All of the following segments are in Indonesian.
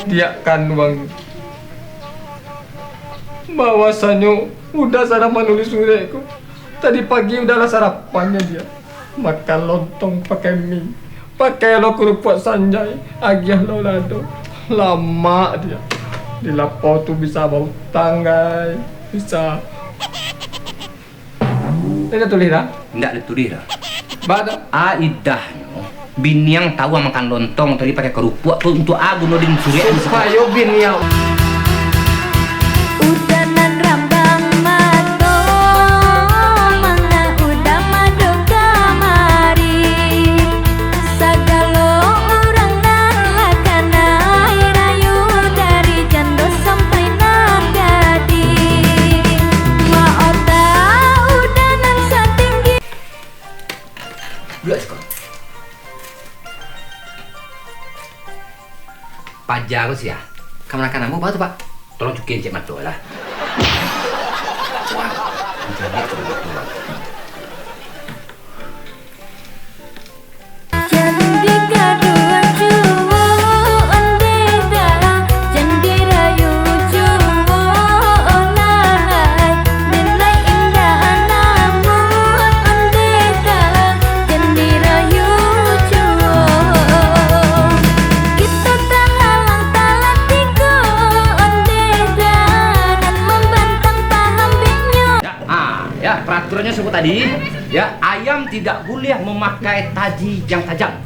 dia kan uang bahwasanya udah sana menulis suratku. Tadi pagi udahlah sarapannya dia makan lontong pakai mie, pakai lo kerupuk sanjay, agiah lo lado. Lama dia di lapor tuh bisa bau tanggai, bisa. Ini tulis dah? Nggak ditulis dah. Bada. Aidahnya bini yang tahu makan lontong tadi pakai kerupuk tuh untuk aku nodin surya. Supaya bini yang Udanan rambang mato, mana udah madu kamari. Sagalo orang narlakana, rayu dari jando sampai nagadi. Maota udanan setinggi. Let's go. Pak Jago sih ya. Kamu akan namu apa tuh Pak? Tolong cukin cek matu lah. Jandi gaduhan juwo ondeda, jandi rayu juwo onai. Nilai indah namun ondeda, jandi rayu juwo. Kita talang talatiku ondeda dan membantang paham binyo. Ya, peraturannya sebut tadi, ya, ayam tidak boleh memakai taji yang tajam.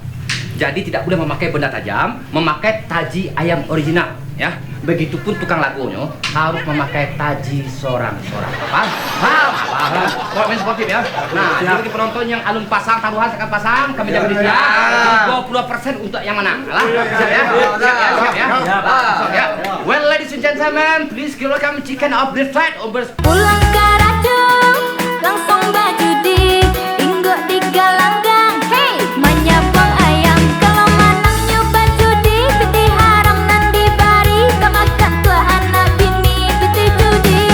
Jadi tidak boleh memakai benda tajam, memakai taji ayam original, ya. Begitupun tukang lagunya harus memakai taji sorang-sorang. Paham? Paham? Paham? Kalau main sportif ya. Nah, jadi bagi penonton yang alun pasang taruhan sekat pasang, kami jaga dia. 20% untuk yang menang. Lah, siap ya? Siap ya? Siap ya? Siap ya? Well, ladies and gentlemen, please welcome chicken of the fight over. Pulang ke racun, langsung baju di inggok di galanggang. Hey, menyabang ayam kalau manang nyoba judi, piti haram nan dibari, kemakan tua anak bini piti judi.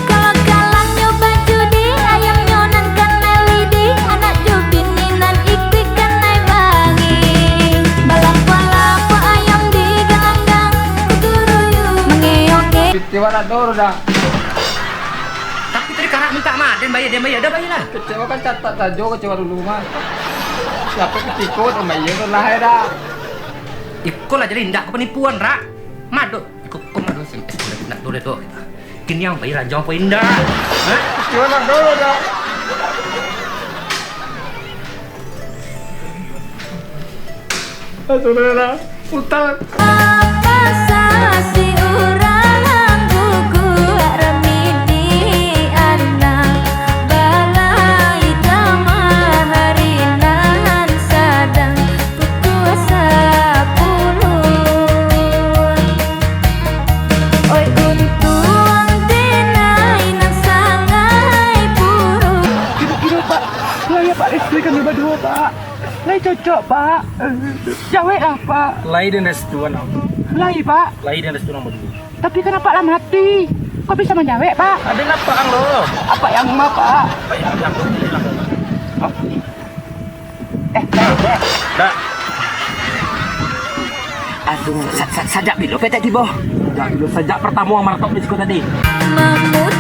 Kalau kalah nyoba judi, ayam nyonan kan melidi, anak jubini nan ikrik kan naik bangi. Balap-balap ayam di galanggang, kuturuyu mengeoke. Tiwara dor dah. Tapi tadi kakak minta mah, dan bayar, dah bayar lah. Kecewa kan catat aja kecewa dulu mah. Siapa ketikut sama iya tuh lahir dah. Ikut lah jadi ndak penipuan rak. Madu, ikut madu sih. Nak dulu itu. Kini yang bayar jangan poin dah. Hah? Kecewa nak dulu dah. Aduh dah. Utang. Apa sasi urang buku remedi anak balai tamaharinan sadang puasa puluh. Oi untuang denai nan sangai puru. Kira-kira Pak, layak Pak istri kami berdua Pak. Lai cocok Pak. Jawab lah Pak. Lai dan restuan. Lai Pak. Lai dan restuan berdua. Tapi kenapa lah mati? Kok bisa menjawab Pak? Ada apa ang lo? Apa yang ma Pak? Apa yang hilang? Dah. Aduh, sajak bilo petek tiba. Sajak bilo sajak pertama martok di sekolah tadi. Mamut